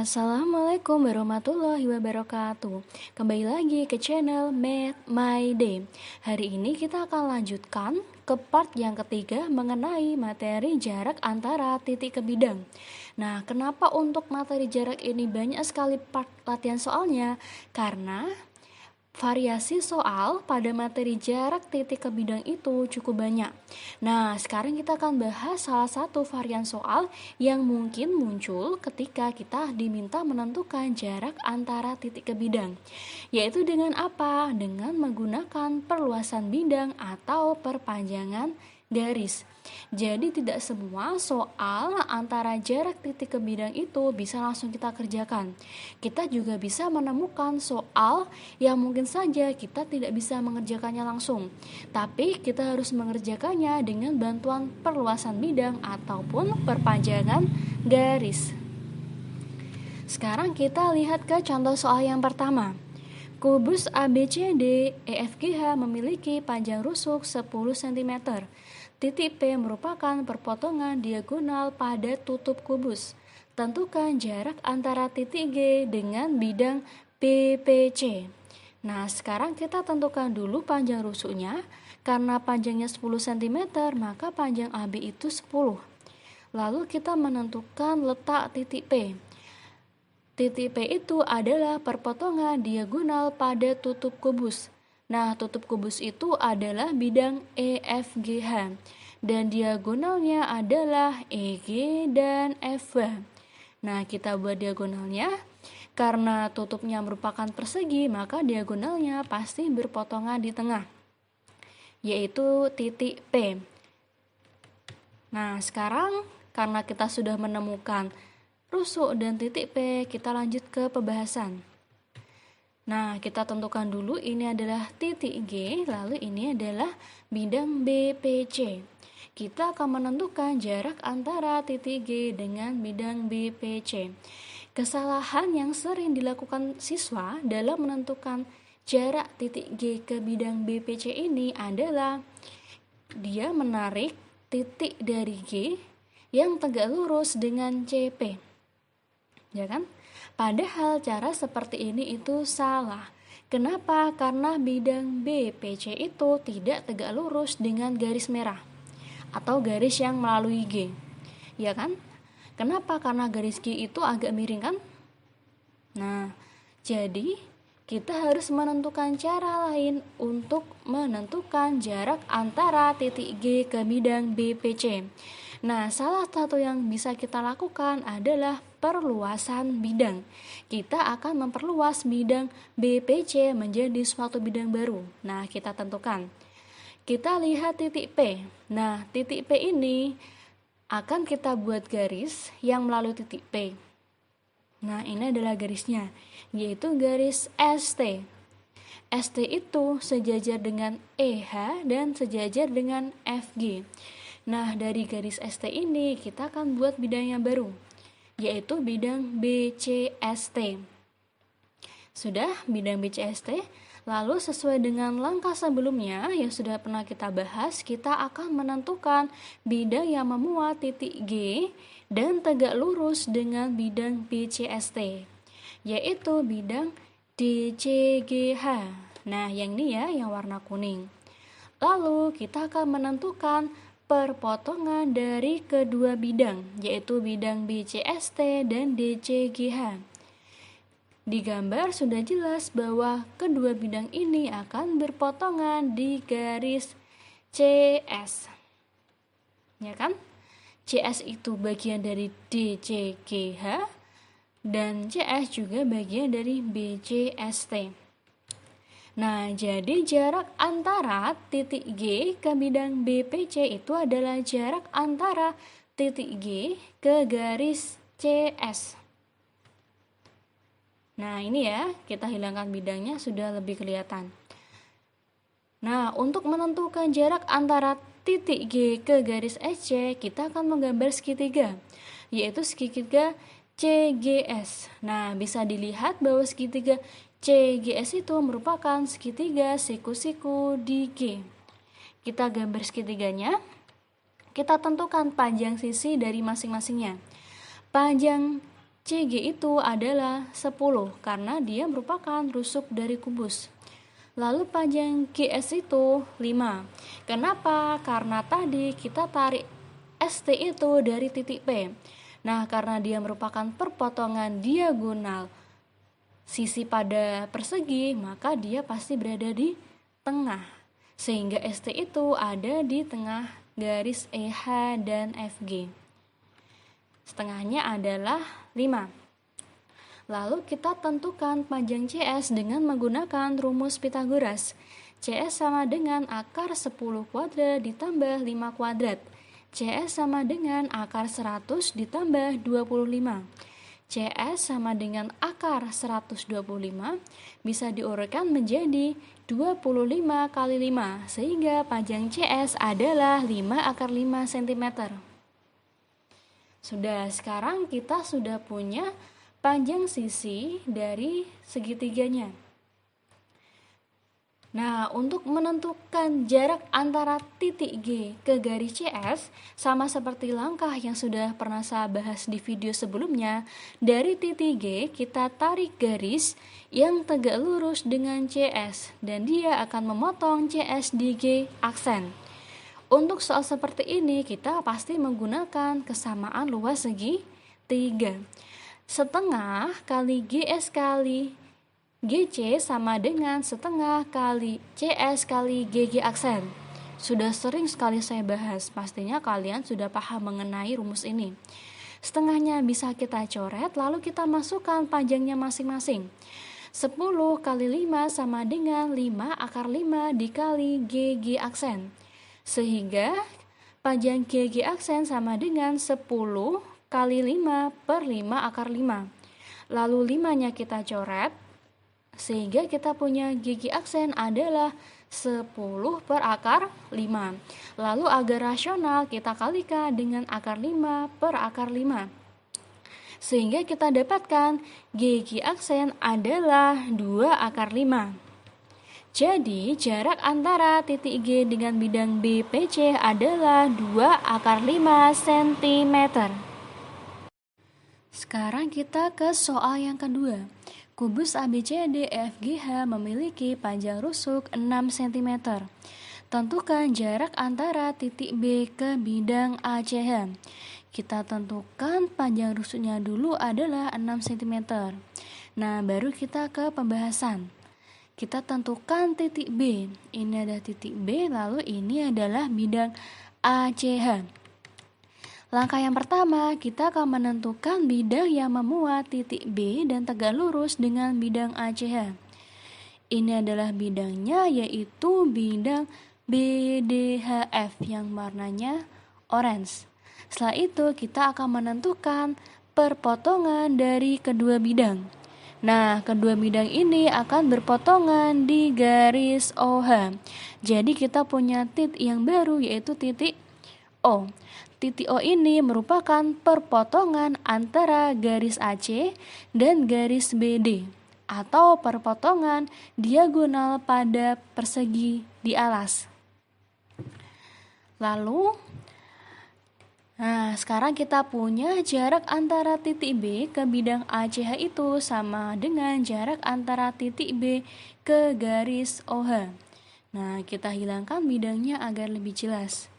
Assalamualaikum warahmatullahi wabarakatuh. Kembali lagi ke channel Math My Day. Hari ini kita akan lanjutkan ke part yang ketiga mengenai materi jarak antara titik ke bidang. Nah, kenapa untuk materi jarak ini banyak sekali part latihan soalnya? Karena variasi soal pada materi jarak titik ke bidang itu cukup banyak. Nah, sekarang kita akan bahas salah satu varian soal yang mungkin muncul ketika kita diminta menentukan jarak antara titik ke bidang. Yaitu dengan apa? Dengan menggunakan perluasan bidang atau perpanjangan garis. Jadi tidak semua soal antara jarak titik ke bidang itu bisa langsung kita kerjakan. Kita juga bisa menemukan soal yang mungkin saja kita tidak bisa mengerjakannya langsung, tapi kita harus mengerjakannya dengan bantuan perluasan bidang ataupun perpanjangan garis. Sekarang kita lihat ke contoh soal yang pertama. Kubus ABCD EFGH memiliki panjang rusuk 10 cm. Titik P merupakan perpotongan diagonal pada tutup kubus. Tentukan jarak antara titik G dengan bidang BPC. Nah, sekarang kita tentukan dulu panjang rusuknya. Karena panjangnya 10 cm, maka panjang AB itu 10. Lalu kita menentukan letak titik P. Titik P itu adalah perpotongan diagonal pada tutup kubus. Nah, tutup kubus itu adalah bidang EFGH dan diagonalnya adalah EG dan FH. Nah, kita buat diagonalnya. Karena tutupnya merupakan persegi, maka diagonalnya pasti berpotongan di tengah, yaitu titik P. Nah, sekarang karena kita sudah menemukan rusuk dan titik P, kita lanjut ke pembahasan. Nah, kita tentukan dulu ini adalah titik G, lalu ini adalah bidang BPC. Kita akan menentukan jarak antara titik G dengan bidang BPC. Kesalahan yang sering dilakukan siswa dalam menentukan jarak titik G ke bidang BPC ini adalah dia menarik titik dari G yang tegak lurus dengan CP. Ya kan? Padahal cara seperti ini itu salah. Kenapa? Karena bidang BPC itu tidak tegak lurus dengan garis merah atau garis yang melalui G. Ya kan? Kenapa? Karena garis G itu agak miring kan? Nah, jadi kita harus menentukan cara lain untuk menentukan jarak antara titik G ke bidang BPC. Nah, salah satu yang bisa kita lakukan adalah perluasan bidang. Kita akan memperluas bidang BPC menjadi suatu bidang baru. Nah, kita tentukan. Kita lihat titik P. Nah, titik P ini akan kita buat garis yang melalui titik P. Nah, ini adalah garisnya, yaitu garis ST. ST itu sejajar dengan EH dan sejajar dengan FG. Nah, dari garis ST ini kita akan buat bidang yang baru, yaitu bidang BCST. Sudah bidang BCST, lalu sesuai dengan langkah sebelumnya yang sudah pernah kita bahas, kita akan menentukan bidang yang memuat titik G dan tegak lurus dengan bidang BCST, yaitu bidang DCGH. Nah, yang ini ya, yang warna kuning. Lalu kita akan menentukan perpotongan dari kedua bidang, yaitu bidang BCST dan DCGH. Di gambar sudah jelas bahwa kedua bidang ini akan berpotongan di garis CS. Ya kan? CS itu bagian dari DCGH dan CS juga bagian dari BCST. Nah, jadi jarak antara titik G ke bidang BPC itu adalah jarak antara titik G ke garis CS. Nah, ini ya, kita hilangkan bidangnya sudah lebih kelihatan. Nah, untuk menentukan jarak antara titik G ke garis SC, kita akan menggambar segitiga, yaitu segitiga CGS. Nah, bisa dilihat bahwa segitiga CGS itu merupakan segitiga siku-siku di G. Kita gambar segitiganya. Kita tentukan panjang sisi dari masing-masingnya. Panjang CG itu adalah 10 karena dia merupakan rusuk dari kubus. Lalu panjang GS itu 5. Kenapa? Karena tadi kita tarik ST itu dari titik P. Nah, karena dia merupakan perpotongan diagonal sisi pada persegi, maka dia pasti berada di tengah. Sehingga ST itu ada di tengah garis EH dan FG. Setengahnya adalah 5. Lalu kita tentukan panjang CS dengan menggunakan rumus Pythagoras. CS sama dengan akar 10 kuadrat ditambah 5 kuadrat. CS sama dengan akar 100 ditambah 25. CS sama dengan akar 125 bisa diurutkan menjadi 25 kali 5, sehingga panjang CS adalah 5 akar 5 cm. Sudah, sekarang kita sudah punya panjang sisi dari segitiganya. Nah, untuk menentukan jarak antara titik G ke garis CS, sama seperti langkah yang sudah pernah saya bahas di video sebelumnya, dari titik G kita tarik garis yang tegak lurus dengan CS, dan dia akan memotong CS di G aksen. Untuk soal seperti ini, kita pasti menggunakan kesamaan luas segi 3. Setengah kali GS kali GC sama dengan setengah kali CS kali GG aksen. Sudah sering sekali saya bahas, pastinya kalian sudah paham mengenai rumus ini. Setengahnya bisa kita coret, lalu kita masukkan panjangnya masing-masing. 10 kali 5 sama dengan 5 akar 5 dikali GG aksen. Sehingga panjang GG aksen sama dengan 10 kali 5 per 5 akar 5. Lalu 5-nya kita coret, sehingga kita punya GG aksen adalah 10 per akar 5. Lalu agar rasional kita kalikan dengan akar 5 per akar 5. Sehingga kita dapatkan GG aksen adalah 2 akar 5. Jadi jarak antara titik G dengan bidang BPC adalah 2 akar 5 cm. Sekarang kita ke soal yang kedua. Kubus ABCDEFGH memiliki panjang rusuk 6 cm. Tentukan jarak antara titik B ke bidang ACH. Kita tentukan panjang rusuknya dulu adalah 6 cm. Nah, baru kita ke pembahasan. Kita tentukan titik B. Ini adalah titik B, lalu ini adalah bidang ACH. Langkah yang pertama, kita akan menentukan bidang yang memuat titik B dan tegak lurus dengan bidang ACH. Ini adalah bidangnya, yaitu bidang BDHF yang warnanya orange. Setelah itu, kita akan menentukan perpotongan dari kedua bidang. Nah, kedua bidang ini akan berpotongan di garis OH. Jadi kita punya titik yang baru, yaitu titik O. Titik O ini merupakan perpotongan antara garis AC dan garis BD, atau perpotongan diagonal pada persegi di alas. Lalu, sekarang kita punya jarak antara titik B ke bidang ACH itu sama dengan jarak antara titik B ke garis OH. Nah, kita hilangkan bidangnya agar lebih jelas.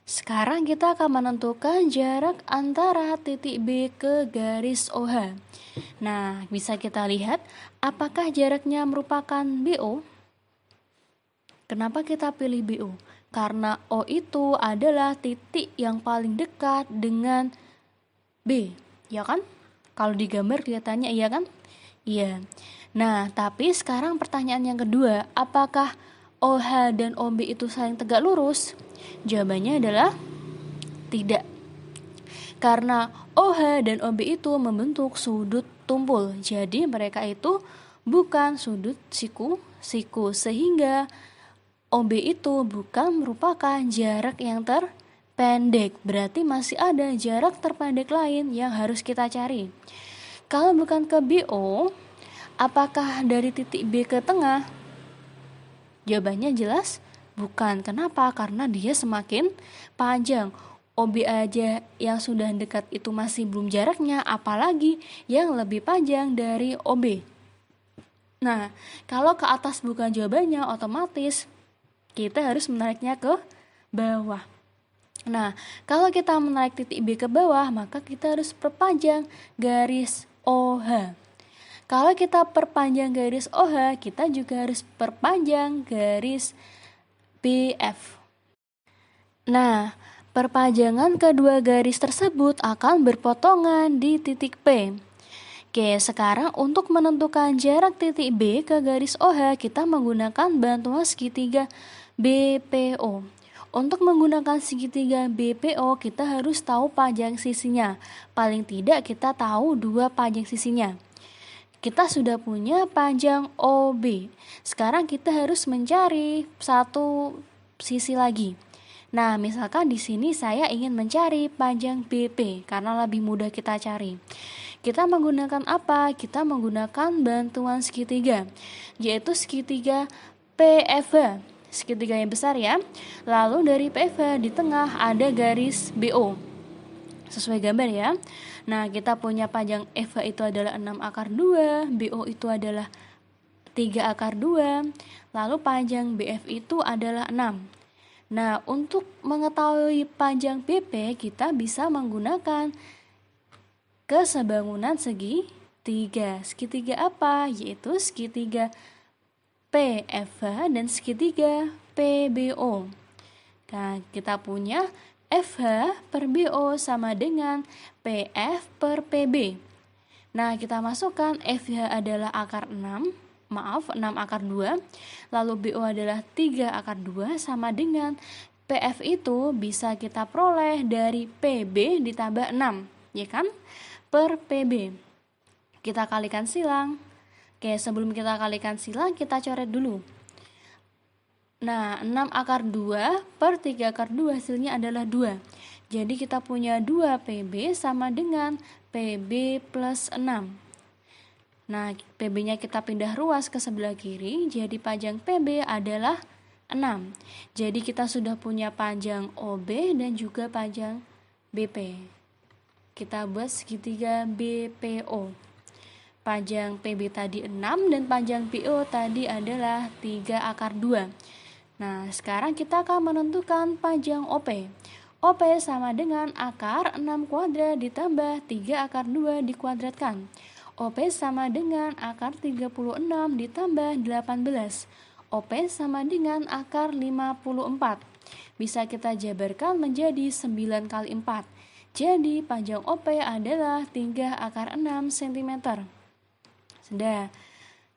Sekarang kita akan menentukan jarak antara titik B ke garis OH. Nah, bisa kita lihat apakah jaraknya merupakan BO? Kenapa kita pilih BO? Karena O itu adalah titik yang paling dekat dengan B, ya kan? Kalau di gambar kelihatannya iya kan? Iya. Nah, tapi sekarang pertanyaan yang kedua, apakah OH dan OB itu saling tegak lurus? Jawabannya adalah tidak. Karena OH dan OB itu membentuk sudut tumpul. Jadi mereka itu bukan sudut siku, sehingga OB itu bukan merupakan jarak yang terpendek. Berarti masih ada jarak terpendek lain yang harus kita cari. Kalau bukan ke BO, apakah dari titik B ke tengah? Jawabannya jelas bukan. Kenapa? Karena dia semakin panjang. OB aja yang sudah dekat itu masih belum jaraknya, apalagi yang lebih panjang dari OB. Nah, kalau ke atas bukan jawabannya, otomatis kita harus menariknya ke bawah. Nah, kalau kita menarik titik B ke bawah, maka kita harus perpanjang garis OH. Kalau kita perpanjang garis OH, kita juga harus perpanjang garis BF. Nah, perpanjangan kedua garis tersebut akan berpotongan di titik P. Oke, sekarang untuk menentukan jarak titik B ke garis OH, kita menggunakan bantuan segitiga BPO. Untuk menggunakan segitiga BPO, kita harus tahu panjang sisinya. Paling tidak kita tahu 2 panjang sisinya. Kita sudah punya panjang OB. Sekarang kita harus mencari satu sisi lagi. Nah, misalkan di sini saya ingin mencari panjang BP karena lebih mudah kita cari. Kita menggunakan apa? Kita menggunakan bantuan segitiga, yaitu segitiga PFH. Segitiga yang besar ya. Lalu dari PFH di tengah ada garis BO. Sesuai gambar ya. Nah, kita punya panjang FH itu adalah 6 akar 2, BO itu adalah 3 akar 2, lalu panjang BF itu adalah 6. Nah, untuk mengetahui panjang BP, kita bisa menggunakan kesebangunan segitiga. Segitiga apa? Yaitu segitiga PFH dan segitiga PBO. Nah, kita punya FH per BO sama dengan PF per PB. Nah, kita masukkan FH adalah akar 6 akar 2, lalu BO adalah 3 akar 2 sama dengan PF itu bisa kita peroleh dari PB ditambah 6, ya kan? Per PB. Kita kalikan silang. Oke, sebelum kita kalikan silang, kita coret dulu. Nah, 6 akar 2 per 3 akar 2 hasilnya adalah 2. Jadi kita punya 2 PB sama dengan PB plus 6. Nah, PB-nya kita pindah ruas ke sebelah kiri, jadi panjang PB adalah 6. Jadi kita sudah punya panjang OB dan juga panjang BP. Kita buat segitiga BPO. Panjang PB tadi 6 dan panjang PO tadi adalah 3 akar 2. Nah, sekarang kita akan menentukan panjang OP. OP sama dengan akar 6 kuadrat ditambah 3 akar 2 dikuadratkan. OP sama dengan akar 36 ditambah 18. OP sama dengan akar 54. Bisa kita jabarkan menjadi 9 kali 4. Jadi panjang OP adalah 3 akar 6 cm. Sudah.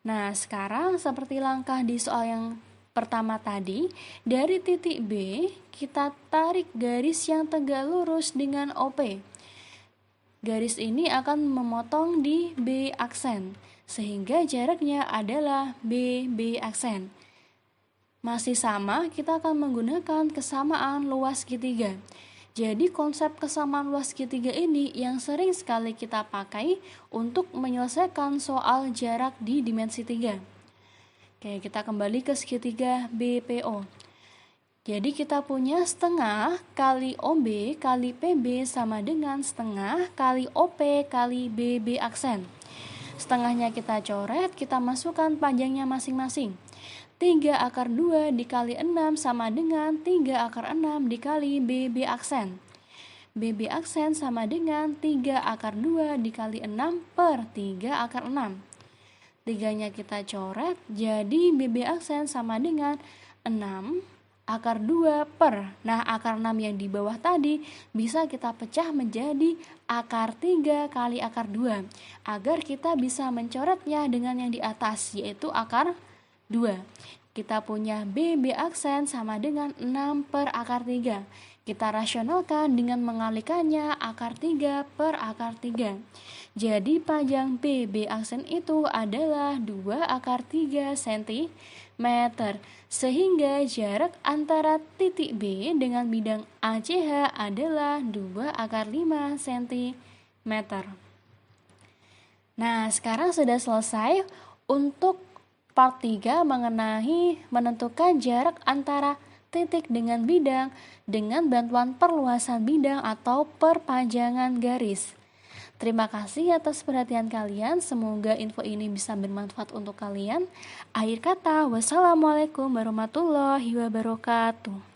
Nah, sekarang seperti langkah di soal yang pertama tadi, dari titik B kita tarik garis yang tegak lurus dengan OP. Garis ini akan memotong di B aksen, sehingga jaraknya adalah B aksen. Masih sama, kita akan menggunakan kesamaan luas segitiga. Jadi konsep kesamaan luas segitiga ini yang sering sekali kita pakai untuk menyelesaikan soal jarak di dimensi 3. Oke, kita kembali ke segitiga BPO. Jadi kita punya setengah kali OB kali PB sama dengan setengah kali OP kali BB aksen. Setengahnya kita coret, kita masukkan panjangnya masing-masing. 3 akar 2 dikali 6 sama dengan 3 akar 6 dikali BB aksen. BB aksen sama dengan 3 akar 2 dikali 6 per 3 akar 6. 3-nya kita coret, jadi BB aksen sama dengan 6 akar 2 per, nah akar 6 yang di bawah tadi bisa kita pecah menjadi akar 3 kali akar 2 agar kita bisa mencoretnya dengan yang di atas, yaitu akar 2. Kita punya BB aksen sama dengan 6 per akar 3. Kita rasionalkan dengan mengalikannya akar 3 per akar 3. Jadi panjang BB aksen itu adalah 2 akar 3 cm. Sehingga jarak antara titik B dengan bidang ACH adalah 2 akar 5 cm. Nah, sekarang sudah selesai untuk part 3 mengenai menentukan jarak antara titik dengan bidang dengan bantuan perluasan bidang atau perpanjangan garis. Terima kasih atas perhatian kalian. Semoga info ini bisa bermanfaat untuk kalian. Akhir kata, wassalamualaikum warahmatullahi wabarakatuh.